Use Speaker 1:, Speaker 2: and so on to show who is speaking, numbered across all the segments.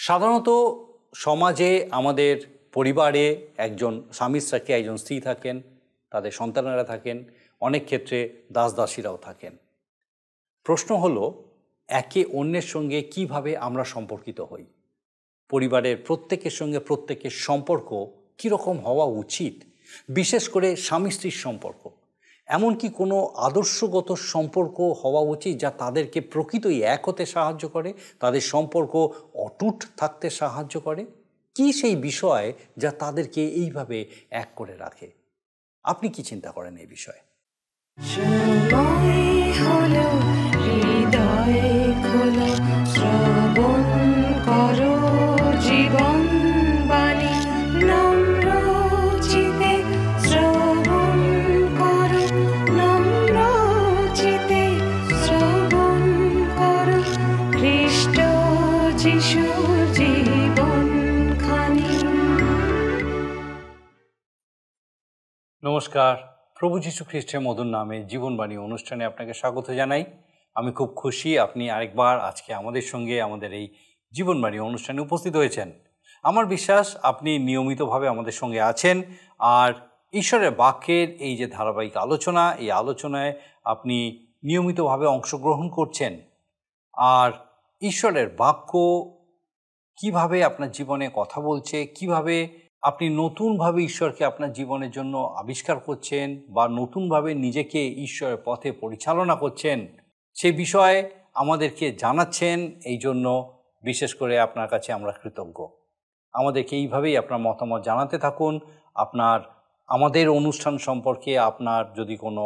Speaker 1: সাধারণত সমাজে আমাদের পরিবারে একজন স্বামী থাকে, একজন স্ত্রী থাকেন, তাদের সন্তানেরা থাকেন, অনেক ক্ষেত্রে দাস দাসীরাও থাকেন। প্রশ্ন হলো একে অন্যের সঙ্গে কিভাবে আমরা সম্পর্কিত হই। পরিবারের প্রত্যেকের সঙ্গে প্রত্যেকের সম্পর্ক কীরকম হওয়া উচিত, বিশেষ করে স্বামী স্ত্রীর সম্পর্ক। এমনকি কোনো আদর্শগত সম্পর্ক হওয়া উচিত যা তাদেরকে প্রকৃতই এক হতে সাহায্য করে, তাদের সম্পর্ক অটুট থাকতে সাহায্য করে। কি সেই বিষয় যা তাদেরকে এইভাবে এক করে রাখে? আপনি কি চিন্তা করেন এই বিষয়ে? নমস্কার, প্রভু যীশু খ্রিস্টের মধুর নামে জীবনবাণী অনুষ্ঠানে আপনাকে স্বাগত জানাই। আমি খুব খুশি আপনি আরেকবার আজকে আমাদের সঙ্গে আমাদের এই জীবনবাণী অনুষ্ঠানে উপস্থিত হয়েছেন। আমার বিশ্বাস আপনি নিয়মিতভাবে আমাদের সঙ্গে আছেন, আর ঈশ্বরের বাক্যের এই যে ধারাবাহিক আলোচনা, এই আলোচনায় আপনি নিয়মিতভাবে অংশগ্রহণ করছেন। আর ঈশ্বরের বাক্য কিভাবে আপনার জীবনে কথা বলছে, কিভাবে আপনি নতুনভাবে ঈশ্বরকে আপনার জীবনের জন্য আবিষ্কার করছেন বা নতুনভাবে নিজেকে ঈশ্বরের পথে পরিচালনা করছেন, সে বিষয়ে আমাদেরকে জানাচ্ছেন। এই জন্য বিশেষ করে আপনার কাছে আমরা কৃতজ্ঞ। আমাদেরকে এইভাবেই আপনার মতামত জানাতে থাকুন। আমাদের অনুষ্ঠান সম্পর্কে আপনার যদি কোনো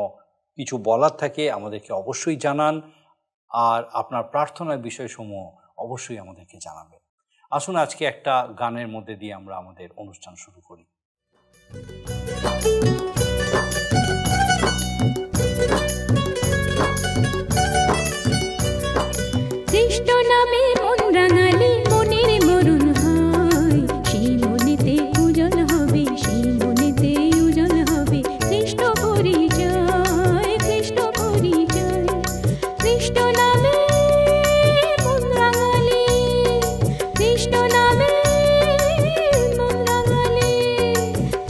Speaker 1: কিছু বলার থাকে আমাদেরকে অবশ্যই জানান, আর আপনার প্রার্থনার বিষয়সমূহ অবশ্যই আমাদেরকে জানাবেন। আসুন আজকে একটা গানের মধ্যে দিয়ে আমরা আমাদের অনুষ্ঠান শুরু করি।
Speaker 2: খ্রিস্ট নামে মন রাঙালি মনের মরণ হয়, সেই মনেতে উজ্জ্বল হবে, সেই মনেতে উজ্জ্বল হবে খ্রিস্ট পরিচয়, খ্রিস্ট পরিচয়। খ্রিস্ট নামে মন রাঙালি, খ্রিস্ট নামে মন রাঙালি,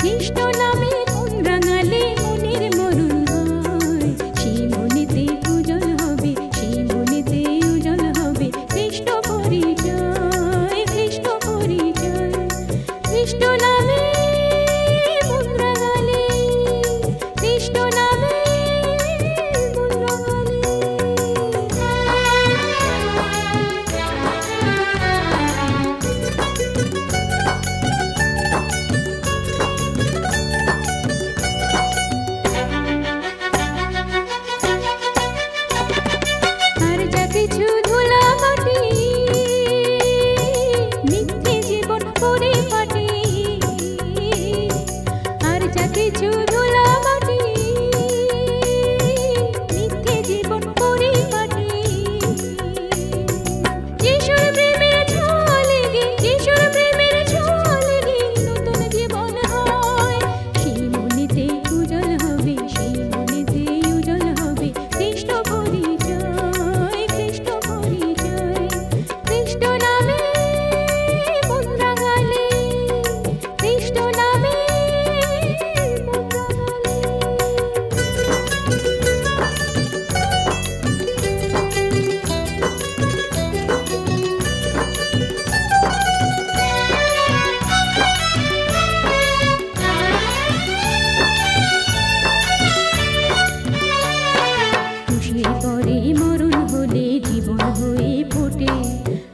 Speaker 2: খ্রিস্ট নামে মন রাঙালি মনের মরণ হয়, সেই মনেতে উজ্জ্বল হবে, সেই মনেতে উজ্জ্বল হবে খ্রিস্ট পরিচয়, খ্রিস্ট পরিচয়। খ্রিস্ট নামে মন রাঙালি, খ্রিস্ট নামে মন রাঙালি। আর যা কিছু ধুলা মাটি মিথ্যে জীবন পরিপাটি, আর যা কিছু ধুলা মাটি মিথ্যে জীবন পরিপাটি। যিশুর প্রেমের ঝলকে, যিশুর প্রেমের ঝলকে নতুন জীবন হয়, সেই মনেতে উজ্জ্বল হবে, সেই মনেতে উজ্জ্বল হবে খ্রিস্ট পরিচয়, খ্রিস্ট পরিচয়। খ্রিস্ট নামে মন রাঙালি, খ্রিস্ট নামে মন রাঙালি। খুশির পরে মরণ হলে জীবন হয়ে ফোটে,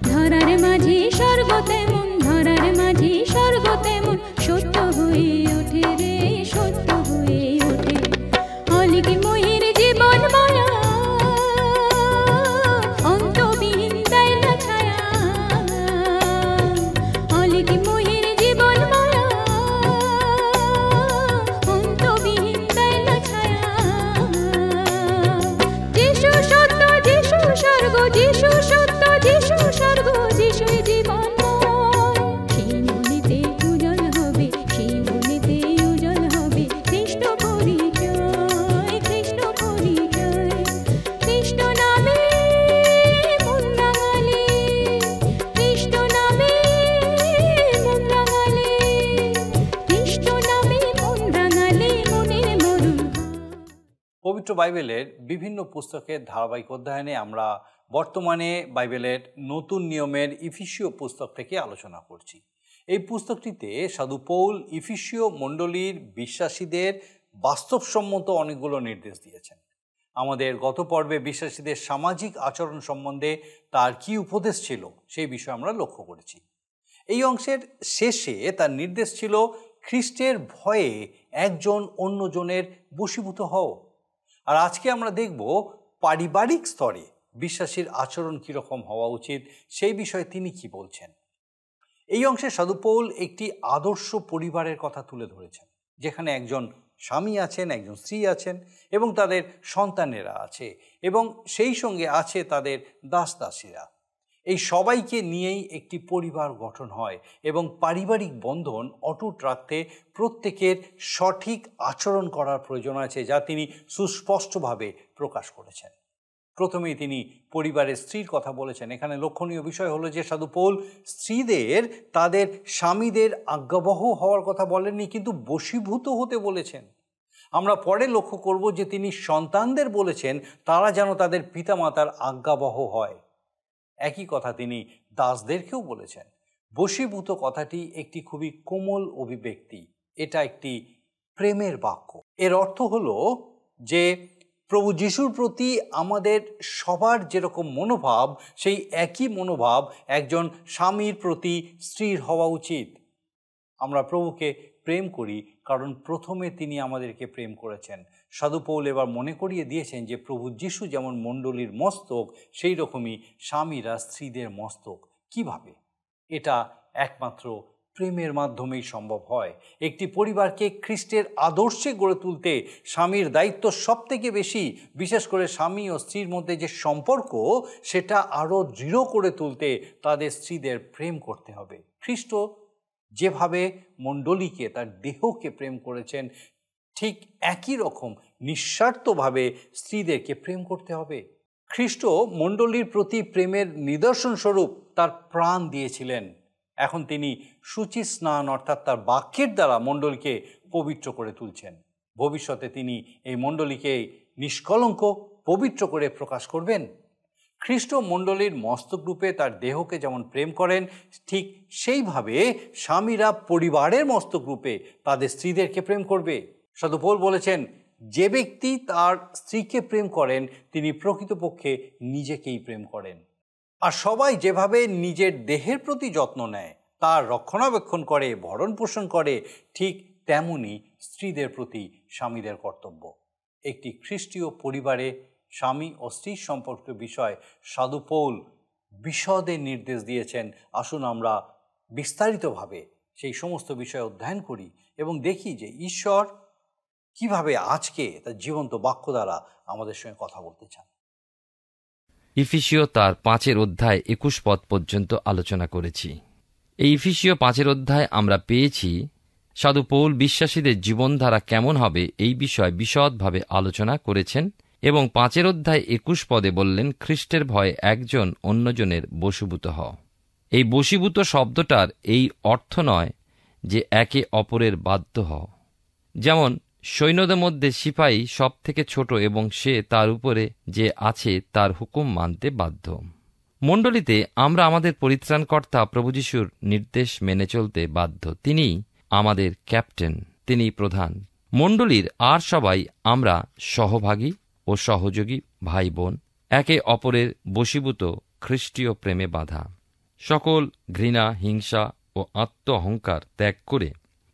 Speaker 2: ধরার মাঝে স্বর্গ তেমন, ধরার মাঝে স্বর্গ তেমন সত্য হয়ে ওঠে রে, সত্য হয়ে ওঠে। অলিক ময়ের জীবন মায়া অন্তবিহীন দেয় না ছায়া, অলিক ময়ের জীবন মায়া অন্তবিহীন দেয় না ছায়া। যিশু সত্য, যিশু স্বর্গ, যিশু সত্য, যিশু স্বর্গ, যিশুই জীবন।
Speaker 1: পবিত্র বাইবেলের বিভিন্ন পুস্তকের ধারাবাহিক অধ্যয়নে আমরা বর্তমানে বাইবেলের নতুন নিয়মের ইফিসীয় পুস্তক থেকে আলোচনা করছি। এই পুস্তকটিতে সাধু পৌল ইফিসীয় মণ্ডলীর বিশ্বাসীদের বাস্তবসম্মত অনেকগুলো নির্দেশ দিয়েছেন। আমাদের গত পর্বে বিশ্বাসীদের সামাজিক আচরণ সম্বন্ধে তার কি উপদেশ ছিল সেই বিষয়ে আমরা লক্ষ্য করেছি। এই অংশের শেষে তার নির্দেশ ছিল খ্রিস্টের ভয়ে একজন অন্যজনের বশীভূত হও। আর আজকে আমরা দেখব পারিবারিক স্তরে বিশ্বাসীর আচরণ কীরকম হওয়া উচিত সেই বিষয়ে তিনি কি বলছেন। এই অংশে সাধু পৌল একটি আদর্শ পরিবারের কথা তুলে ধরেছেন, যেখানে একজন স্বামী আছেন, একজন স্ত্রী আছেন এবং তাদের সন্তানেরা আছে এবং সেই সঙ্গে আছে তাদের দাসদাসীরা। এই সবাইকে নিয়েই একটি পরিবার গঠন হয় এবং পারিবারিক বন্ধন অটুট রাখতে প্রত্যেকের সঠিক আচরণ করার প্রয়োজন আছে, যা তিনি সুস্পষ্টভাবে প্রকাশ করেছেন। প্রথমেই তিনি পরিবারের স্ত্রীর কথা বলেছেন। এখানে লক্ষণীয় বিষয় হলো যে সাধু পৌল স্ত্রীদের তাদের স্বামীদের আজ্ঞাবহ হওয়ার কথা বলেননি, কিন্তু বশীভূত হতে বলেছেন। আমরা পরে লক্ষ্য করব যে তিনি সন্তানদের বলেছেন তারা যেন তাদের পিতামাতার আজ্ঞাবহ হয়। একই কথা তিনি দাসদেরকেও বলেছেন। বশীভূত কথাটি একটি খুবই কোমল অভিব্যক্তি, এটা একটি প্রেমের বাক্য। এর অর্থ হলো যে প্রভু যিশুর প্রতি আমাদের সবার যেরকম মনোভাব, সেই একই মনোভাব একজন স্বামীর প্রতি স্ত্রীর হওয়া উচিত। আমরা প্রভুকে প্রেম করি কারণ প্রথমে তিনি আমাদেরকে প্রেম করেছেন। সাধু পৌল এবার মনে করিয়ে দিয়েছেন যে প্রভু যিশু যেমন মণ্ডলীর মস্তক, সেই রকমই স্বামীরা স্ত্রীদের মস্তক। কিভাবে? এটা একমাত্র প্রেমের মাধ্যমেই সম্ভব হয়। একটি পরিবারকে খ্রিস্টের আদর্শে গড়ে তুলতে স্বামীর দায়িত্ব সব থেকে বেশি। বিশেষ করে স্বামী ও স্ত্রীর মধ্যে যে সম্পর্ক, সেটা আরও দৃঢ় করে তুলতে তাদের স্ত্রীদের প্রেম করতে হবে। খ্রিস্ট যেভাবে মণ্ডলীকে, তার দেহকে প্রেম করেছেন, ঠিক একই রকম নিঃস্বার্থভাবে স্ত্রীদেরকে প্রেম করতে হবে। খ্রিস্ট মণ্ডলীর প্রতি প্রেমের নিদর্শন স্বরূপ তার প্রাণ দিয়েছিলেন। এখন তিনি শুচি স্নান অর্থাৎ তার বাক্যের দ্বারা মণ্ডলীকে পবিত্র করে তুলছেন। ভবিষ্যতে তিনি এই মণ্ডলীকে নিষ্কলঙ্ক পবিত্র করে প্রকাশ করবেন। খ্রিস্ট মণ্ডলীর মস্তক রূপে তার দেহকে যেমন প্রেম করেন, ঠিক সেইভাবে স্বামীরা পরিবারের মস্তক রূপে তাদের স্ত্রীদেরকে প্রেম করবে। সাধু পৌল বলেছেন, যে ব্যক্তি তার স্ত্রীকে প্রেম করেন তিনি প্রকৃতপক্ষে নিজেকেই প্রেম করেন। আর সবাই যেভাবে নিজের দেহের প্রতি যত্ন নেয়, তার রক্ষণাবেক্ষণ করে, ভরণ পোষণ করে, ঠিক তেমনি স্ত্রীদের প্রতি স্বামীদের কর্তব্য। একটি খ্রিস্টীয় পরিবারে স্বামী ও স্ত্রীর সম্পর্কের বিষয় সাধু পৌল বিশদে নির্দেশ দিয়েছেন। আসুন আমরা বিস্তারিতভাবে সেই সমস্ত বিষয় অধ্যয়ন করি এবং দেখি যে ঈশ্বর কিভাবে আজকে তার জীবন্ত বাক্য দ্বারা আমাদের সঙ্গে কথা বলতে চান।
Speaker 3: ইফিসীয় তার 5 অধ্যায় 21 পদ পর্যন্ত আলোচনা করেছি। এই ইফিসীয় 5 অধ্যায় আমরা পেয়েছি সাধু পৌল বিশ্বাসীদের জীবনধারা কেমন হবে এই বিষয়ে বিশদভাবে আলোচনা করেছেন এবং 5 অধ্যায় 21 পদে বললেন, খ্রিস্টের ভয়ে একজন অন্যজনের বশীভূত হও। এই বশীভূত শব্দটার এই অর্থ নয় যে একে অপরের বাধ্য হও। যেমন সৈন্যদের মধ্যে সিপাহী সব থেকে ছোট এবং সে তার উপরে যে আছে তার হুকুম মানতে বাধ্য। মণ্ডলীতে আমরা আমাদের পরিত্রাণকর্তা প্রভু যিশুর নির্দেশ মেনে চলতে বাধ্য। তিনি আমাদের ক্যাপ্টেন, তিনি প্রধান। মণ্ডলীর আর সবাই আমরা সহভাগী ও সহযোগী ভাই বোন, একে অপরের বশীভূত খ্রিস্টীয় প্রেমে বাঁধা। সকল ঘৃণা, হিংসা ও আত্ম অহংকার ত্যাগ করে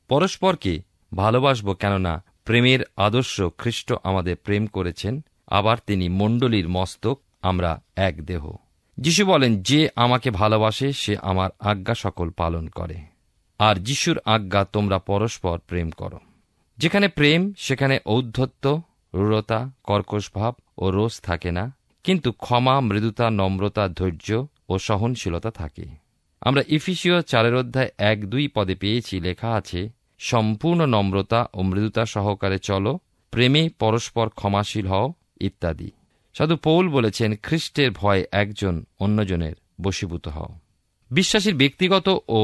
Speaker 3: পরস্পরকে ভালোবাসব, কেননা প্রেমের আদর্শ খ্রিস্ট আমাদের প্রেম করেছেন। আবার তিনি মণ্ডলীর মস্তক, আমরা এক দেহ। যিশু বলেন, যে আমাকে ভালোবাসে সে আমার আজ্ঞা সকল পালন করে। আর যিশুর আজ্ঞা, তোমরা পরস্পর প্রেম করো। যেখানে প্রেম সেখানে ঔদ্ধত্য, রূঢ়তা, কর্কশ ভাব ও রোষ থাকে না, কিন্তু ক্ষমা, মৃদুতা, নম্রতা, ধৈর্য ও সহনশীলতা থাকে। আমরা ইফিসীয় 4 অধ্যায় 1-2 পদে পেয়েছি, লেখা আছে, সম্পূর্ণ নম্রতা ও মৃদুতা সহকারে চলো, প্রেমে পরস্পর ক্ষমাশীল হও ইত্যাদি। সাধু পৌল বলেছেন, খ্রিস্টের ভয় একজন অন্যজনের বশীভূত হও। বিশ্বাসীর ব্যক্তিগত ও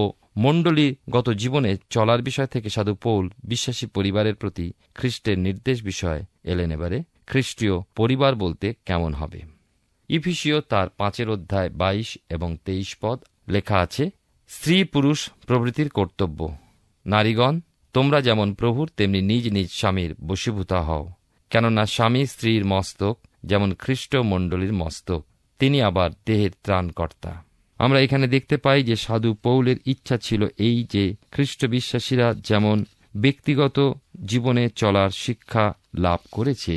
Speaker 3: মণ্ডলীগত জীবনে চলার বিষয় থেকে সাধু পৌল বিশ্বাসী পরিবারের প্রতি খ্রিস্টের নির্দেশ বিষয়ে এলেন। এবারে খ্রিস্টীয় পরিবার বলতে কেমন হবে। ইফিসীয় তার 5 অধ্যায় 22 এবং 23 পদ লেখা আছে, স্ত্রী পুরুষ প্রভৃতির কর্তব্য। নারীগণ, তোমরা যেমন প্রভুর তেমনি নিজ নিজ স্বামীর বশীভূতা হও, কেননা স্বামী স্ত্রীর মস্তক, যেমন খ্রিস্ট মণ্ডলীর মস্তক, তিনি আবার দেহের ত্রাণকর্তা। আমরা এখানে দেখতে পাই যে সাধু পৌলের ইচ্ছা ছিল এই যে খ্রিস্ট বিশ্বাসীরা যেমন ব্যক্তিগত জীবনে চলার শিক্ষা লাভ করেছে,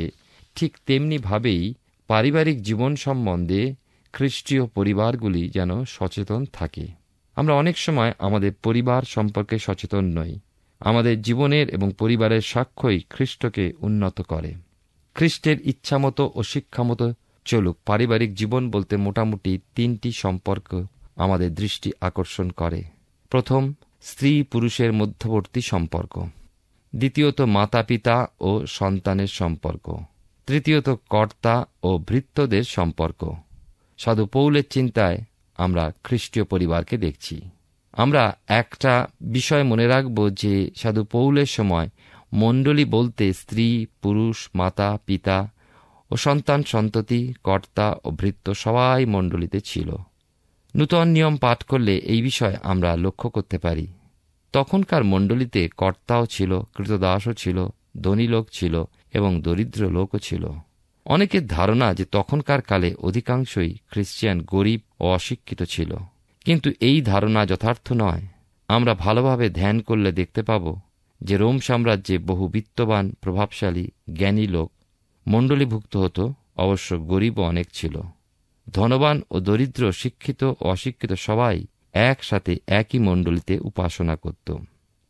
Speaker 3: ঠিক তেমনিভাবেই পারিবারিক জীবন সম্বন্ধে খ্রিস্টীয় পরিবারগুলি যেন সচেতন থাকে। আমরা অনেক সময় আমাদের পরিবার সম্পর্কে সচেতন নই। আমাদের জীবনের এবং পরিবারের সাক্ষ্যই খ্রিস্টকে উন্নত করে। খ্রিস্টের ইচ্ছামতো ও শিক্ষামতো চলুক পারিবারিক জীবন বলতে মোটামুটি 3টি সম্পর্ক আমাদের দৃষ্টি আকর্ষণ করে। প্রথম, স্ত্রী পুরুষের মধ্যবর্তী সম্পর্ক। দ্বিতীয়ত, মাতা পিতা ও সন্তানের সম্পর্ক। তৃতীয়ত, কর্তা ও ভৃত্যদের সম্পর্ক। সাধু পৌলের চিন্তায় আমরা খ্রিস্টীয় পরিবারকে দেখছি। আমরা একটা বিষয় মনে রাখব যে সাধু পৌলের সময় মণ্ডলী বলতে স্ত্রী পুরুষ মাতা পিতা ও সন্তান সন্ততি কর্তা ও ভৃত্য সবাই মণ্ডলীতে ছিল। নূতন নিয়ম পাঠ করলে এই বিষয় আমরা লক্ষ্য করতে পারি। তখনকার মণ্ডলীতে কর্তাও ছিল, কৃতদাসও ছিল, ধনী লোক ছিল এবং দরিদ্র লোকও ছিল। অনেকের ধারণা যে তখনকার কালে অধিকাংশই খ্রিস্টিয়ান গরিব ও অশিক্ষিত ছিল, কিন্তু এই ধারণা যথার্থ নয়। আমরা ভালোভাবে ধ্যান করলে দেখতে পাব যে রোম সাম্রাজ্যে বহু বিত্তবান প্রভাবশালী জ্ঞানী লোক মণ্ডলীভুক্ত হতো, অবশ্য গরিবও অনেক ছিল। ধনবান ও দরিদ্র, শিক্ষিত ও অশিক্ষিত সবাই একসাথে একই মণ্ডলীতে উপাসনা করত।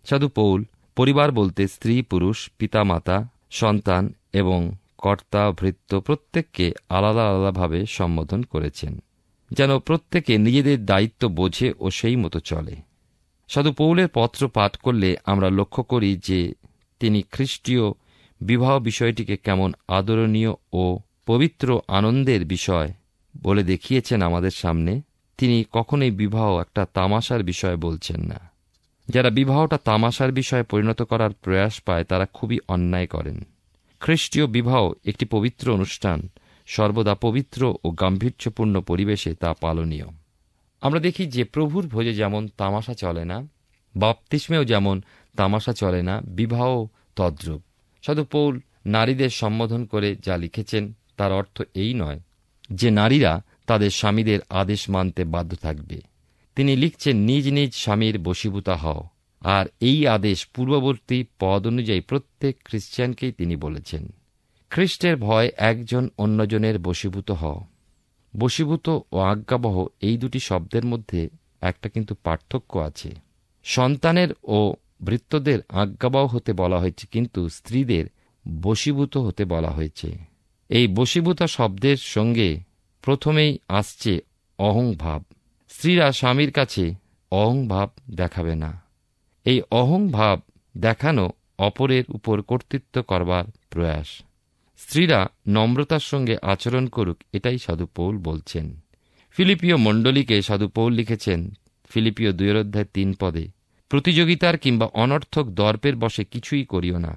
Speaker 3: সাধু পৌল পরিবার বলতে স্ত্রী পুরুষ পিতামাতা সন্তান এবং কর্তা ভৃত্য প্রত্যেককে আলাদা আলাদাভাবে সম্বোধন করেছেন, যেন প্রত্যেকে নিজেদের দায়িত্ব বোঝে ও সেই মতো চলে। সাধু পৌলের পত্র পাঠ করলে আমরা লক্ষ্য করি যে তিনি খ্রিস্টীয় বিবাহ বিষয়টিকে কেমন আদরণীয় ও পবিত্র আনন্দের বিষয় বলে দেখিয়েছেন আমাদের সামনে। তিনি কখনোই বিবাহ একটা তামাশার বিষয় বলছেন না। যারা বিবাহটা তামাশার বিষয়ে পরিণত করার প্রয়াস পায় তারা খুবই অন্যায় করেন। খ্রিস্টীয় বিবাহ একটি পবিত্র অনুষ্ঠান, সর্বদা পবিত্র ও গাম্ভীর্যপূর্ণ পরিবেশে তা পালনীয়। আমরা দেখি যে প্রভুর ভোজে যেমন তামাশা চলে না, বাপ্তিস্মেও যেমন তামাশা চলে না, বিবাহ তদ্রূপ। সাধু পৌল নারীদের সম্বোধন করে যা লিখেছেন তার অর্থ এই নয় যে নারীরা তাদের স্বামীদের আদেশ মানতে বাধ্য থাকবে। তিনি লিখছেন, নিজ নিজ স্বামীর বশীভূতা হও। আর এই আদেশ পূর্ববর্তী পদ অনুযায়ী প্রত্যেক খ্রিস্টানকেই তিনি বলেছেন। খ্রিস্টের ভয় একজন অন্যজনের বশীভূত হও। বশীভূত ও আজ্ঞাবহ এই দুটি শব্দের মধ্যে একটা কিন্তু পার্থক্য আছে। সন্তানের ও ভৃত্যদের আজ্ঞাবহ হতে বলা হয়েছে, কিন্তু স্ত্রীদের বশীভূত হতে বলা হয়েছে। এই বশীভূত শব্দের সঙ্গে প্রথমেই আসছে অহংভাব। স্ত্রীরা স্বামীর কাছে অহংভাব দেখাবে না। এই অহংভাব দেখানো অপরের উপর কর্তৃত্ব করবার প্রয়াস। স্ত্রীরা নম্রতার সঙ্গে আচরণ করুক, এটাই সাধু পৌল বলছেন। ফিলিপীয় মণ্ডলীকে সাধু পৌল লিখেছেন ফিলিপীয় 2 অধ্যায় 3 পদে, প্রতিযোগিতার কিংবা অনর্থক দর্পের বশে কিছুই করিও না,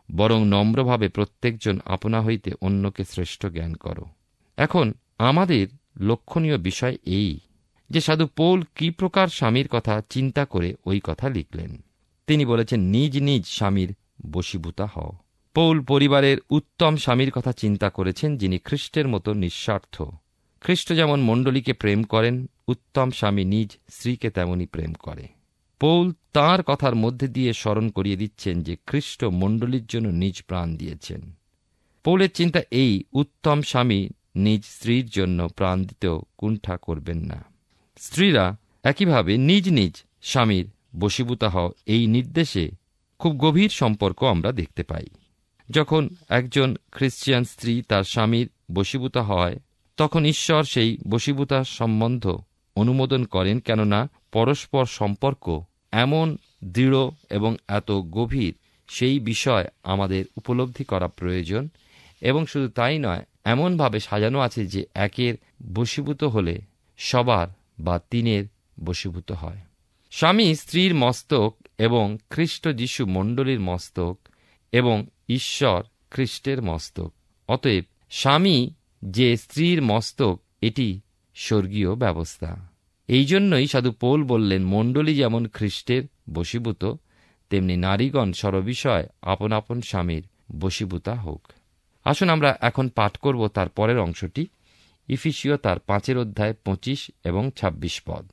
Speaker 3: বরং নম্রভাবে প্রত্যেকজন আপনা হইতে অন্যকে শ্রেষ্ঠ জ্ঞান করো। এখন আমাদের লক্ষণীয় বিষয় এই যে সাধু পৌল কি প্রকার স্বামীর কথা চিন্তা করে ওই কথা লিখলেন। তিনি বলেছেন, নিজ নিজ স্বামীর বশীভূতা হও। পৌল পরিবারের উত্তম স্বামীর কথা চিন্তা করেছেন, যিনি খ্রিস্টের মতো নিঃস্বার্থ। খ্রিস্ট যেমন মণ্ডলীকে প্রেম করেন, উত্তম স্বামী নিজ স্ত্রীকে তেমনি প্রেম করে। পৌল তাঁর কথার মধ্যে দিয়ে স্মরণ করিয়ে দিচ্ছেন যে খ্রিস্ট মণ্ডলীর জন্য নিজ প্রাণ দিয়েছেন। পৌলের চিন্তা এই, উত্তম স্বামী নিজ স্ত্রীর জন্য প্রাণ দিতেও কুণ্ঠা করবেন না। স্ত্রীরা একইভাবে নিজ নিজ স্বামীর বশীভূতা হও, এই নির্দেশে খুব গভীর সম্পর্ক আমরা দেখতে পাই। যখন একজন খ্রিস্টিয়ান স্ত্রী তার স্বামীর বশীভূতা হয়, তখন ঈশ্বর সেই বশীভূতার সম্বন্ধ অনুমোদন করেন, কেননা পরস্পর সম্পর্ক এমন দৃঢ় এবং এত গভীর, সেই বিষয় আমাদের উপলব্ধি করা প্রয়োজন। এবং শুধু তাই নয়, এমনভাবে সাজানো আছে যে একের বশীভূত হলে সবার বা তিনের বশীভূত হয়। স্বামী স্ত্রীর মস্তক এবং খ্রিস্ট যীশু মণ্ডলীর মস্তক এবং ঈশ্বর খ্রিস্টের মস্তক। অতএব স্বামী যে স্ত্রীর মস্তক, এটি স্বর্গীয় ব্যবস্থা। এই জন্যই সাধু পৌল বললেন, মণ্ডলী যেমন খ্রিস্টের বশীভূত, তেমনি নারীগণ সর্ববিষয় আপন আপন স্বামীর বশীভূতা হোক। আসুন আমরা এখন পাঠ করব তার পরের অংশটি, ইফিসীয় তার 5 অধ্যায় 25 এবং 26 পদ।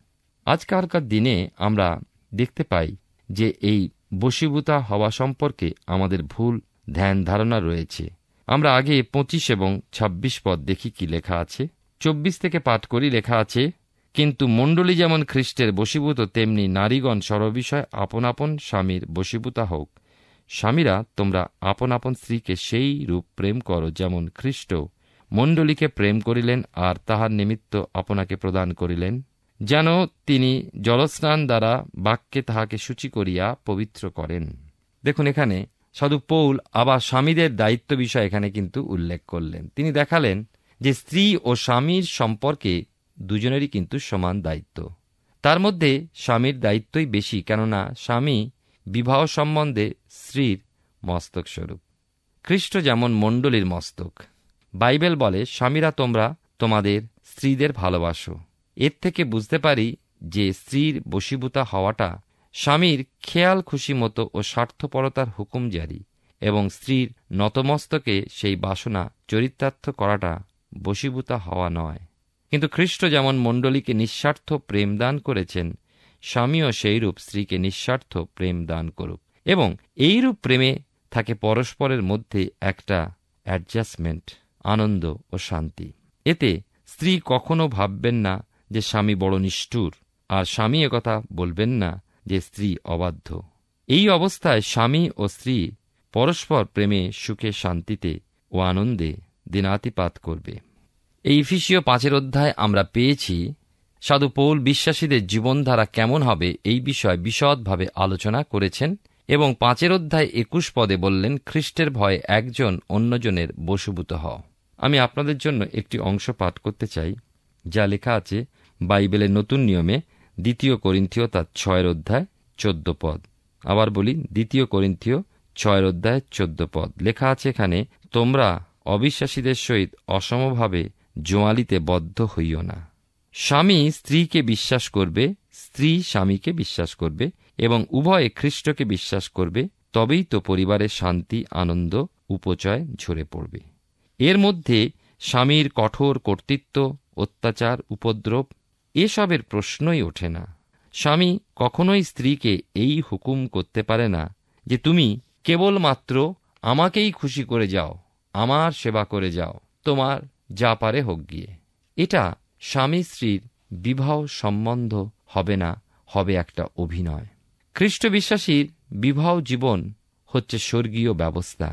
Speaker 3: আজকালকার দিনে আমরা দেখতে পাই যে এই বশীভূতা হওয়া সম্পর্কে আমাদের ভুল ধ্যান ধারণা রয়েছে। আমরা আগে 25 এবং 26 পদ দেখি কি লেখা আছে। 24 থেকে পাঠ করি। লেখা আছে, কিন্তু মণ্ডলী যেমন খ্রিস্টের বশীভূত, তেমনি নারীগণ সর্ববিষয় আপন আপন স্বামীর বশীভূতা হোক। স্বামীরা, তোমরা আপন আপন স্ত্রীকে সেই রূপ প্রেম করো, যেমন খ্রিস্ট মণ্ডলীকে প্রেম করিলেন আর তাহার নিমিত্ত আপনাকে প্রদান করিলেন, যেন তিনি জলস্নান দ্বারা বাক্যে তাহাকে শুচি করিয়া পবিত্র করেন। দেখুন, এখানে সাধু পৌল আবার স্বামীদের দায়িত্ব বিষয় এখানে কিন্তু উল্লেখ করলেন। তিনি দেখালেন যে স্ত্রী ও স্বামীর সম্পর্কে দুজনেরই কিন্তু সমান দায়িত্ব। তার মধ্যে স্বামীর দায়িত্বই বেশি, কেননা স্বামী বিবাহ সম্বন্ধে স্ত্রীর মস্তক স্বরূপ। খ্রিস্ট যেমন মণ্ডলীর মস্তক। বাইবেল বলে, স্বামীরা তোমরা তোমাদের স্ত্রীদের ভালোবাসো। এর থেকে বুঝতে পারি যে স্ত্রীর বশীভূতা হওয়াটা স্বামীর খেয়াল খুশি মতো ও স্বার্থপরতার হুকুম জারি, এবং স্ত্রীর নতমস্তকে সেই বাসনা চরিতার্থ করাটা বশীভূতা হওয়া নয়। কিন্তু খ্রিস্ট যেমন মণ্ডলীকে নিঃস্বার্থ প্রেম দান করেছেন, স্বামীও সেইরূপ স্ত্রীকে নিঃস্বার্থ প্রেম দান করুক, এবং এইরূপ প্রেমে থাকে পরস্পরের মধ্যে একটা অ্যাডজাস্টমেন্ট, আনন্দ ও শান্তি। এতে স্ত্রী কখনো ভাববেন না যে স্বামী বড় নিষ্ঠুর, আর স্বামী একথা বলবেন না যে স্ত্রী অবাধ্য। এই অবস্থায় স্বামী ও স্ত্রী পরস্পর প্রেমে, সুখে, শান্তিতে ও আনন্দে দিনাতিপাত করবে। এই ইফিসীয় 5 অধ্যায় আমরা পেয়েছি সাধু পৌল বিশ্বাসীদের জীবনধারা কেমন হবে এই বিষয়ে বিশদভাবে আলোচনা করেছেন, এবং 5 অধ্যায় 21 পদে বললেন, খ্রিস্টের ভয়ে একজন অন্যজনের বশীভূত হও। আমি আপনাদের জন্য একটি অংশ পাঠ করতে চাই, যা লেখা আছে বাইবেলের নতুন নিয়মে 2 করিন্থীয় তার 6 অধ্যায় 14 পদ। আবার বলি, 2 করিন্থীয় 6 অধ্যায় 14 পদ। লেখা আছে এখানে, তোমরা অবিশ্বাসীদের সহিত অসমভাবে জোয়ালিতে বদ্ধ হইও না। স্বামী স্ত্রীকে বিশ্বাস করবে, স্ত্রী স্বামীকে বিশ্বাস করবে, এবং উভয়ে খ্রিস্টকে বিশ্বাস করবে, তবেই তো পরিবারের শান্তি, আনন্দ, উপচয় ঝরে পড়বে। এর মধ্যে স্বামীর কঠোর কর্তৃত্ব, অত্যাচার, উপদ্রব এসবের প্রশ্নই ওঠে না। স্বামী কখনোই স্ত্রীকে এই হুকুম করতে পারে না যে তুমি কেবলমাত্র আমাকেই খুশি করে যাও, আমার সেবা করে যাও, তোমার যা পারে হোক গিয়ে। এটা স্বামী স্ত্রীর বিবাহ সম্বন্ধ হবে না, হবে একটা অভিনয়। খ্রিস্ট বিশ্বাসীর বিবাহ জীবন হচ্ছে স্বর্গীয় ব্যবস্থা।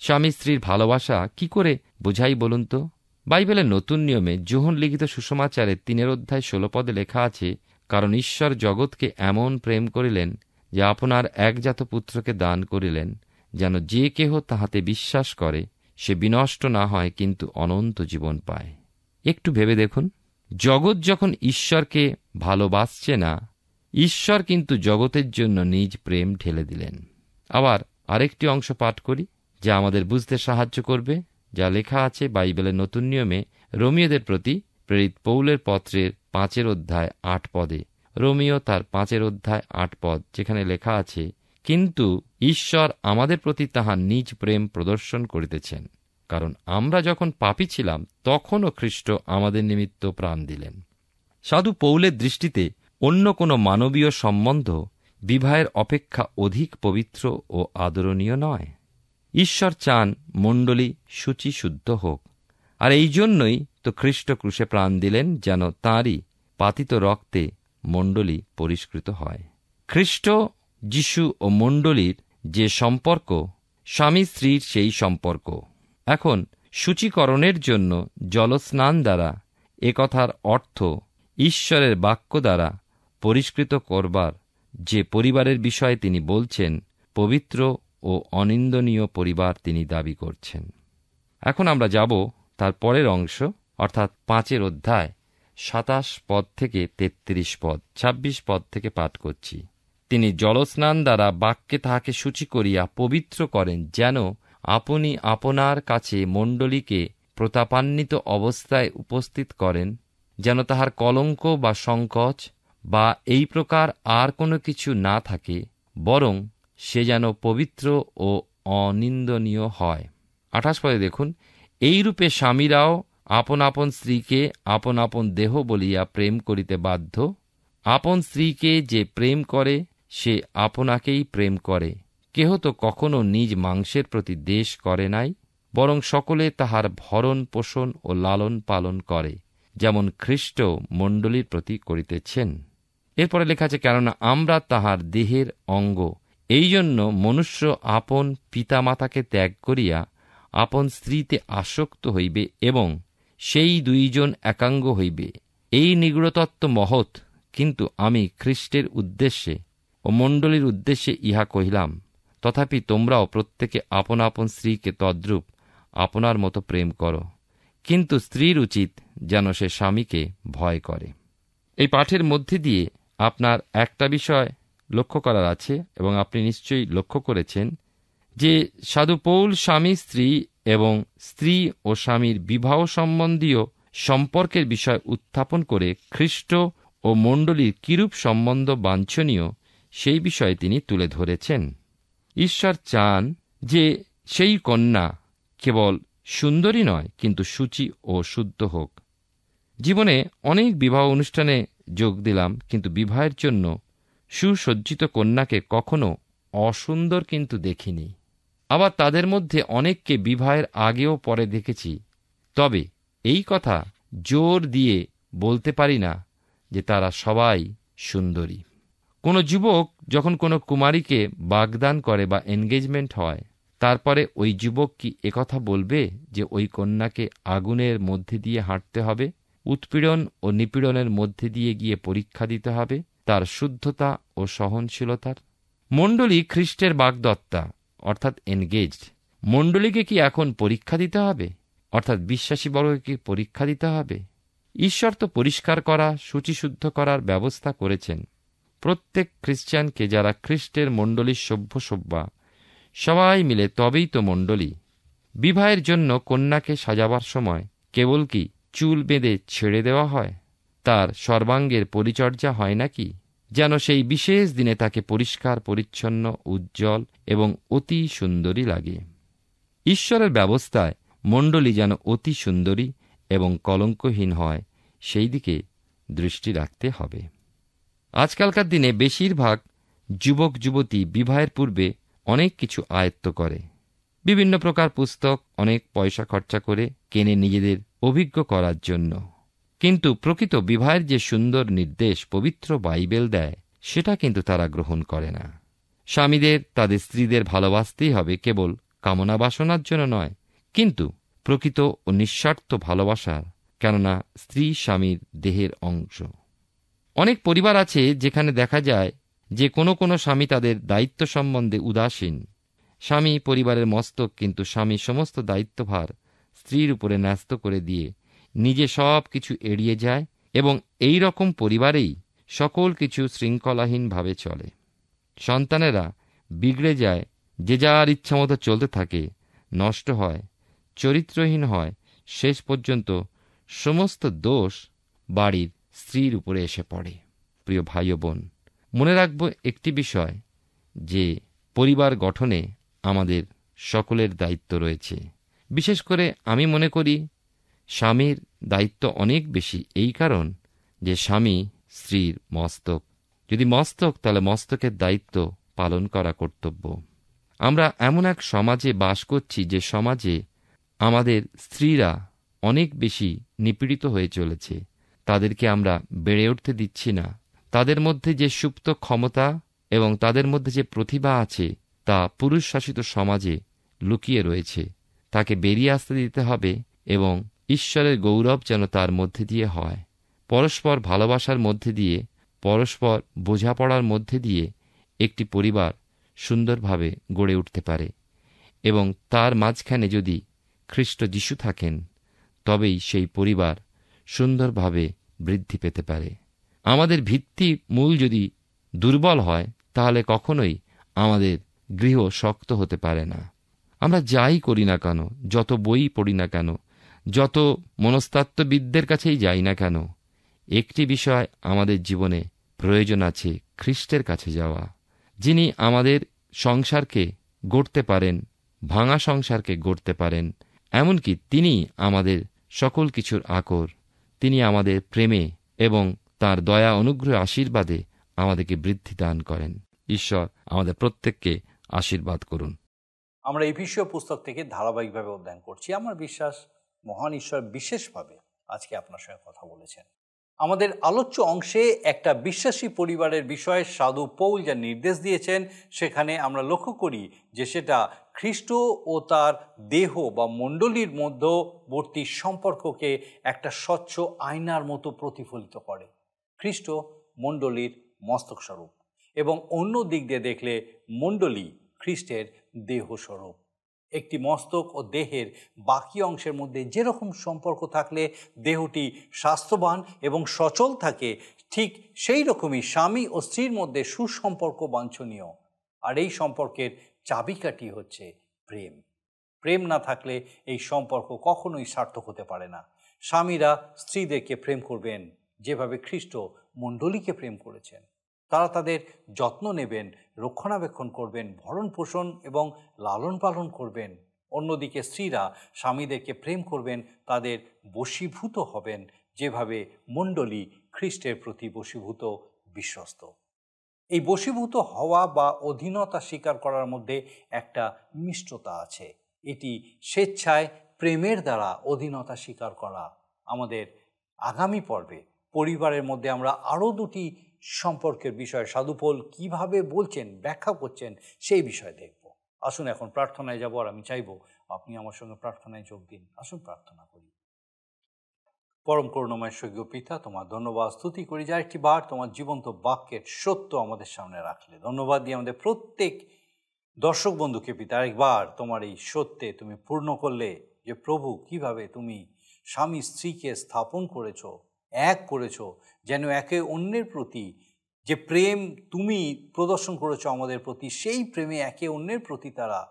Speaker 3: স্বামী স্ত্রীর ভালোবাসা কি করে বোঝাই বলুন তো? বাইবেলের নতুন নিয়মে যোহন লিখিত সুসমাচারের 3 অধ্যায় 16 পদে লেখা আছে, কারণ ঈশ্বর জগৎকে এমন প্রেম করিলেন যে আপনার একজাত পুত্রকে দান করিলেন, যেন যে কেহ তাহাতে বিশ্বাস করে সে বিনষ্ট না হয়, কিন্তু অনন্ত জীবন পায়। একটু ভেবে দেখুন, জগৎ যখন ঈশ্বরকে ভালোবাসছে না, ঈশ্বর কিন্তু জগতের জন্য নিজ প্রেম ঢেলে দিলেন। আবার আরেকটি অংশ পাঠ করি, যা আমাদের বুঝতে সাহায্য করবে, যা লেখা আছে বাইবেলের নতুন নিয়মে রোমীয়দের প্রতি প্রেরিত পৌলের পত্রের 5 অধ্যায় 8 পদে। রোমীয় তার 5 অধ্যায় 8 পদ, যেখানে লেখা আছে, কিন্তু ঈশ্বর আমাদের প্রতি তাহার নিজ প্রেম প্রদর্শন করিতেছেন, কারণ আমরা যখন পাপী ছিলাম তখনও খ্রিস্ট আমাদের নিমিত্ত প্রাণ দিলেন। সাধু পৌলের দৃষ্টিতে অন্য কোনো মানবীয় সম্বন্ধ বিবাহের অপেক্ষা অধিক পবিত্র ও আদরণীয় নয়। ঈশ্বর চান মণ্ডলী শুচি শুদ্ধ হোক, আর এই জন্যই তো খ্রিস্ট ক্রুশে প্রাণ দিলেন, যেন তাঁরই পাতিত রক্তে মণ্ডলী পরিষ্কৃত হয়। খ্রিস্ট যিশু ও মণ্ডলীর যে সম্পর্ক, স্বামী স্ত্রীর সেই সম্পর্ক। এখন শুচিকরণের জন্য জলস্নান দ্বারা একথার অর্থ ঈশ্বরের বাক্য দ্বারা পরিষ্কৃত করবার যে পরিবারের বিষয়ে তিনি বলছেন, পবিত্র ও অনিন্দনীয় পরিবার তিনি দাবি করছেন। এখন আমরা যাব তার পরের অংশ, অর্থাৎ 5 অধ্যায় 27 পদ থেকে 33 পদ। 26 পদ থেকে পাঠ করছি। তিনি জলস্নান দ্বারা বাক্যে তাহাকে শুচি করিয়া পবিত্র করেন, যেন আপনি আপনার কাছে মণ্ডলীকে প্রতাপান্বিত অবস্থায় উপস্থিত করেন, যেন তাহার কলঙ্ক বা সংকোচ বা এই প্রকার আর কোনো কিছু না থাকে, বরং সে যেন পবিত্র ও অনিন্দনীয় হয়। 28 পদে দেখুন, এইরূপে স্বামীরাও আপন আপন স্ত্রীকে আপন আপন দেহ বলিয়া প্রেম করিতে বাধ্য। আপন স্ত্রীকে যে প্রেম করে সে আপনাকেই প্রেম করে। কেহ তো কখনো নিজ মাংসের প্রতি দ্বেষ করে নাই, বরং সকলে তাহার ভরণ পোষণ ও লালন পালন করে, যেমন খ্রিস্ট মণ্ডলীর প্রতি করিতেছেন। এরপরে লেখা আছে, কেননা আমরা তাহার দেহের অঙ্গ, এই জন্য মনুষ্য আপন পিতামাতাকে ত্যাগ করিয়া আপন স্ত্রীতে আসক্ত হইবে এবং সেই দুইজন একাঙ্গ হইবে। এই নিগূঢ়তত্ত্ব মহৎ, কিন্তু আমি খ্রিস্টের উদ্দেশ্যে ও মণ্ডলীর উদ্দেশ্যে ইহা কহিলাম। তথাপি তোমরাও প্রত্যেকে আপন আপন স্ত্রীকে তদ্রূপ আপনার মতো প্রেম করো, কিন্তু স্ত্রীর উচিত যেন সে স্বামীকে ভয় করে। এই পাঠের মধ্যে দিয়ে আপনার একটা বিষয় লক্ষ্য করার আছে, এবং আপনি নিশ্চয়ই লক্ষ্য করেছেন যে সাধু পৌল স্বামী স্ত্রী এবং স্ত্রী ও স্বামীর বিবাহ সম্বন্ধীয় সম্পর্কের বিষয় উত্থাপন করে খ্রিস্ট ও মণ্ডলীর কিরূপ সম্বন্ধ বাঞ্ছনীয় সেই বিষয়ে তিনি তুলে ধরেছেন। ঈশ্বর চান যে সেই কন্যা কেবল সুন্দরী নয়, কিন্তু সূচি ও শুদ্ধ হোক। জীবনে অনেক বিবাহ অনুষ্ঠানে যোগ দিলাম, কিন্তু বিবাহের জন্য সুসজ্জিত কন্যাকে কখনো অসুন্দর কিন্তু দেখিনি। আবার তাদের মধ্যে অনেককে বিবাহের আগেও পরে দেখেছি, তবে এই কথা জোর দিয়ে বলতে পারি না যে তারা সবাই সুন্দরী। কোনো যুবক যখন কোনো কুমারীকে বাগদান করে বা এনগেজমেন্ট হয়, তারপরে ওই যুবক কি একথা বলবে যে ওই কন্যাকে আগুনের মধ্যে দিয়ে হাঁটতে হবে, উৎপীড়ন ও নিপীড়নের মধ্যে দিয়ে গিয়ে পরীক্ষা দিতে হবে তার শুদ্ধতা ও সহনশীলতার? মণ্ডলী খ্রিস্টের বাগদত্তা, অর্থাৎ এনগেজড। মণ্ডলীকে কি এখন পরীক্ষা দিতে হবে, অর্থাৎ বিশ্বাসী বর্গকে পরীক্ষা দিতে হবে? ঈশ্বর তো পরিষ্কার করা, শুচিশুদ্ধ করার ব্যবস্থা করেছেন। প্রত্যেক খ্রিস্টানকে, যারা খ্রিস্টের মণ্ডলীর সভ্যসভ্যা, সবাই মিলে তবেই তো মণ্ডলী। বিবাহের জন্য কন্যাকে সাজাবার সময় কেবল কি চুল বেঁধে ছেড়ে দেওয়া হয়? তার সর্বাঙ্গের পরিচর্যা হয় নাকি, যেন সেই বিশেষ দিনে তাকে পরিষ্কার পরিচ্ছন্ন, উজ্জ্বল এবং অতি সুন্দরী লাগে? ঈশ্বরের ব্যবস্থায় মণ্ডলী যেন অতি সুন্দরী এবং কলঙ্কহীন হয়, সেই দিকে দৃষ্টি রাখতে হবে। আজকালকার দিনে বেশিরভাগ যুবক যুবতী বিবাহের পূর্বে অনেক কিছু আয়ত্ত করে। বিভিন্ন প্রকার পুস্তক অনেক পয়সা খরচা করে কেনে নিজেদের অভিজ্ঞ করার জন্য, কিন্তু প্রকৃত বিবাহের যে সুন্দর নির্দেশ পবিত্র বাইবেল দেয়, সেটা কিন্তু তারা গ্রহণ করে না। স্বামীদের তাদের স্ত্রীদের ভালোবাসতেই হবে, কেবল কামনা বাসনার জন্য নয়, কিন্তু প্রকৃত ও নিঃস্বার্থ ভালোবাসার, কেননা স্ত্রী স্বামীর দেহের অংশ। অনেক পরিবার আছে যেখানে দেখা যায় যে কোনো কোনো স্বামী তাদের দায়িত্ব সম্বন্ধে উদাসীন। স্বামী পরিবারের মস্তক, কিন্তু স্বামী সমস্ত দায়িত্বভার স্ত্রীর উপরে ন্যস্ত করে দিয়ে নিজে সব কিছু এড়িয়ে যায়, এবং এই রকম পরিবারেই সকল কিছু শৃঙ্খলাহীনভাবে চলে। সন্তানেরা বিগড়ে যায়, যে যার ইচ্ছামতো চলতে থাকে, নষ্ট হয়, চরিত্রহীন হয়, শেষ পর্যন্ত সমস্ত দোষ বাড়ির স্ত্রীর উপরে এসে পড়ে। প্রিয় ভাই ও বোন, মনে রাখব একটি বিষয়, যে পরিবার গঠনে আমাদের সকলের দায়িত্ব রয়েছে। বিশেষ করে আমি মনে করি স্বামীর দায়িত্ব অনেক বেশি, এই কারণ যে স্বামী স্ত্রীর মস্তক। যদি মস্তক, তাহলে মস্তকের দায়িত্ব পালন করা কর্তব্য। আমরা এমন এক সমাজে বাস করছি যে সমাজে আমাদের স্ত্রীরা অনেক বেশি নিপীড়িত হয়ে চলেছে। তাদেরকে আমরা বেড়ে উঠতে দিচ্ছি না। তাদের মধ্যে যে সুপ্ত ক্ষমতা এবং তাদের মধ্যে যে প্রতিভা আছে, তা পুরুষ শাসিত সমাজে লুকিয়ে রয়েছে। তাকে বেরিয়ে আসতে দিতে হবে, এবং ঈশ্বরের গৌরব যেন তার মধ্যে দিয়ে হয়। পরস্পর ভালোবাসার মধ্যে দিয়ে, পরস্পর বোঝাপড়ার মধ্যে দিয়ে একটি পরিবার সুন্দরভাবে গড়ে উঠতে পারে, এবং তার মাঝখানে যদি খ্রিস্ট যিশু থাকেন, তবেই সেই পরিবার সুন্দরভাবে বৃদ্ধি পেতে পারে। আমাদের ভিত্তি মূল যদি দুর্বল হয়, তাহলে কখনোই আমাদের গৃহ শক্ত হতে পারে না। আমরা যাই করি না কেন, যত বই পড়ি না কেন, যত মনস্তাত্ত্ববিদদের কাছেই যাই না কেন, একটি বিষয় আমাদের জীবনে প্রয়োজন আছে, খ্রিস্টের কাছে যাওয়া, যিনি আমাদের সংসারকে গড়তে পারেন, ভাঙা সংসারকে গড়তে পারেন। এমনকি তিনি আমাদের সকল কিছুর আকর, তিনি আমাদের প্রেমে এবং তাঁর দয়া অনুগ্রহ আশীর্বাদে আমাদেরকে বৃদ্ধি দান করেন। ঈশ্বর আমাদের প্রত্যেককে আশীর্বাদ করুন।
Speaker 1: আমরা এফেসীয় পুস্তক থেকে ধারাবাহিকভাবে অধ্যয়ন করছি। আমার বিশ্বাস মহান ঈশ্বর বিশেষভাবে আজকে আপনার সঙ্গে কথা বলেছেন। আমাদের আলোচ্য অংশে একটা বিশ্বাসী পরিবারের বিষয়ে সাধু পৌল যা নির্দেশ দিয়েছেন, সেখানে আমরা লক্ষ্য করি যে সেটা খ্রিস্ট ও তার দেহ বা মণ্ডলীর মধ্যবর্তী সম্পর্ককে একটা স্বচ্ছ আয়নার মতো প্রতিফলিত করে। খ্রিস্ট মণ্ডলীর মস্তক স্বরূপ এবং অন্য দিক দিয়ে দেখলে মণ্ডলী খ্রিস্টের দেহ স্বরূপ। একটি মস্তক ও দেহের বাকি অংশের মধ্যে যেরকম সম্পর্ক থাকলে দেহটি স্বাস্থ্যবান এবং সচল থাকে, ঠিক সেই রকমই স্বামী ও স্ত্রীর মধ্যে সুসম্পর্ক বাঞ্ছনীয়। আর এই সম্পর্কের চাবিকাঠি হচ্ছে প্রেম। প্রেম না থাকলে এই সম্পর্ক কখনোই সার্থক হতে পারে না। স্বামীরা স্ত্রীদেরকে প্রেম করবেন যেভাবে খ্রিস্ট মণ্ডলীকে প্রেম করেছেন। তারা তাদের যত্ন নেবেন, রক্ষণাবেক্ষণ করবেন, ভরণ পোষণ এবং লালন পালন করবেন। অন্যদিকে স্ত্রীরা স্বামীদেরকে প্রেম করবেন, তাদের বশীভূত হবেন যেভাবে মণ্ডলী খ্রিস্টের প্রতি বশীভূত বিশ্বস্ত। এই বশীভূত হওয়া বা অধীনতা স্বীকার করার মধ্যে একটা মিষ্টতা আছে। এটি স্বেচ্ছায় প্রেমের দ্বারা অধীনতা স্বীকার করা। আমাদের আগামী পর্বে পরিবারের মধ্যে আমরা আরও দুটি সম্পর্কের বিষয়ে সাধু পৌল কীভাবে বলছেন, ব্যাখ্যা করছেন, সেই বিষয় দেখব। আসুন এখন প্রার্থনায় যাব, আর আমি চাইব আপনি আমার সঙ্গে প্রার্থনায় যোগ দিন। আসুন প্রার্থনা করি। পরম করুণাময় স্বর্গীয় পিতা, তোমার ধন্যবাদ স্তুতি করি যা একটি বার তোমার জীবন্ত বাক্যের সত্য আমাদের সামনে রাখলে। ধন্যবাদ দিয়ে আমাদের প্রত্যেক দর্শক বন্ধুকে পিতা আরেকবার তোমার এই সত্যে তুমি পূর্ণ করলে যে প্রভু কিভাবে তুমি স্বামী স্ত্রীকে স্থাপন করেছো, এক করেছো, যেন একে অন্যের প্রতি যে প্রেম তুমি প্রদর্শন করেছো আমাদের প্রতি, সেই প্রেমে একে অন্যের প্রতি তারা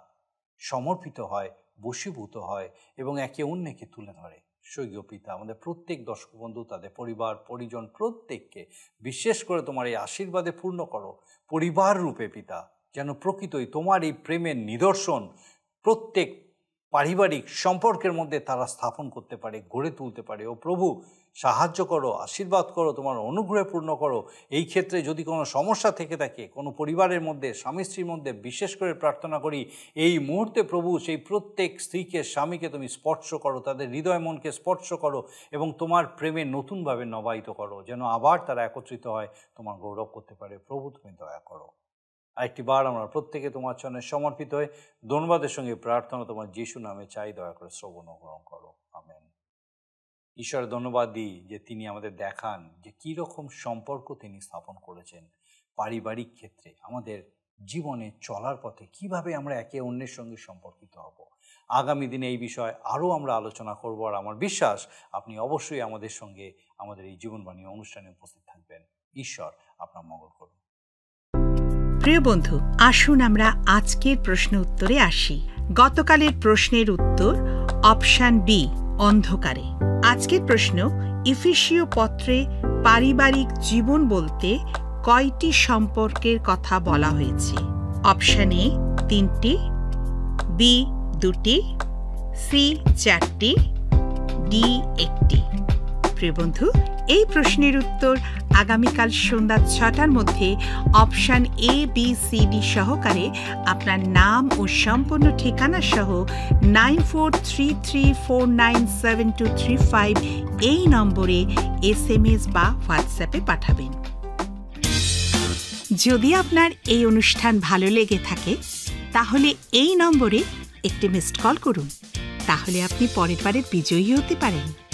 Speaker 1: সমর্পিত হয়, বশীভূত হয় এবং একে অন্যকে তুলে ধরে। স্বর্গীয় পিতা, আমাদের প্রত্যেক দর্শক বন্ধু, তাদের পরিবার পরিজন প্রত্যেককে বিশেষ করে তোমার এই আশীর্বাদে পূর্ণ করো। পরিবার রূপে পিতা যেন প্রকৃতই তোমার এই প্রেমের নিদর্শন প্রত্যেক পারিবারিক সম্পর্কের মধ্যে তারা স্থাপন করতে পারে, গড়ে তুলতে পারে। ও প্রভু, সাহায্য করো, আশীর্বাদ করো, তোমার অনুগ্রহে পূর্ণ করো। এই ক্ষেত্রে যদি কোনো সমস্যা থেকে থাকে কোনো পরিবারের মধ্যে, স্বামী স্ত্রীর মধ্যে, বিশেষ করে প্রার্থনা করি এই মুহূর্তে প্রভু সেই প্রত্যেক স্ত্রীকে, স্বামীকে তুমি স্পর্শ করো, তাদের হৃদয় মনকে স্পর্শ করো এবং তোমার প্রেমে নতুনভাবে নবায়িত করো, যেন আবার তারা একত্রিত হয়, তোমার গৌরব করতে পারে। প্রভু, তুমি দয়া করো। আরেকটি বার আমরা প্রত্যেকে তোমার চরণে সমর্পিত হয়ে ধন্যবাদের সঙ্গে প্রার্থনা তোমার যিশু নামে চাই, দয়া করে শ্রবণ ও গ্রহণ করো। আমেন। ঈশ্বরের ধন্যবাদ দিই যে তিনি আমাদের দেখান যে কী রকম সম্পর্ক তিনি স্থাপন করেছেন পারিবারিক ক্ষেত্রে, আমাদের জীবনে চলার পথে কিভাবে আমরা একে অন্যের সঙ্গে সম্পর্কিত হব। আগামী দিনে এই বিষয়ে আরও আমরা আলোচনা করব। আর আমার বিশ্বাস আপনি অবশ্যই আমাদের সঙ্গে আমাদের এই জীবনবাণী অনুষ্ঠানে উপস্থিত থাকবেন। ঈশ্বর আপনার মঙ্গল করুন।
Speaker 4: প্রিয় বন্ধু, আসুন আমরা আজকের প্রশ্ন উত্তরে আসি। গতকালের প্রশ্নের উত্তর অপশন বি, অন্ধকারে। আজকের প্রশ্ন, ইফিসীয় পত্রে পারিবারিক জীবন বলতে কয়টি সম্পর্কের কথা বলা হয়েছে? অপশন এ 3টি, বি 2টি, সি 4টি, ডি 1টি। প্রিয় বন্ধু, এই প্রশ্নের উত্তর আগামীকাল সন্ধ্যা 6টার মধ্যে option A, B, C, D সহকারে আপনার নাম ও সম্পূর্ণ ঠিকানা সহ 9433497235 এই নম্বরে SMS বা হোয়াটসঅ্যাপে পাঠাবেন। যদি আপনার এই অনুষ্ঠান ভালো লেগে থাকে তাহলে এই নম্বরে একটি মিসড কল করুন, তাহলে আপনি পরের বারে বিজয়ী হতে পারেন।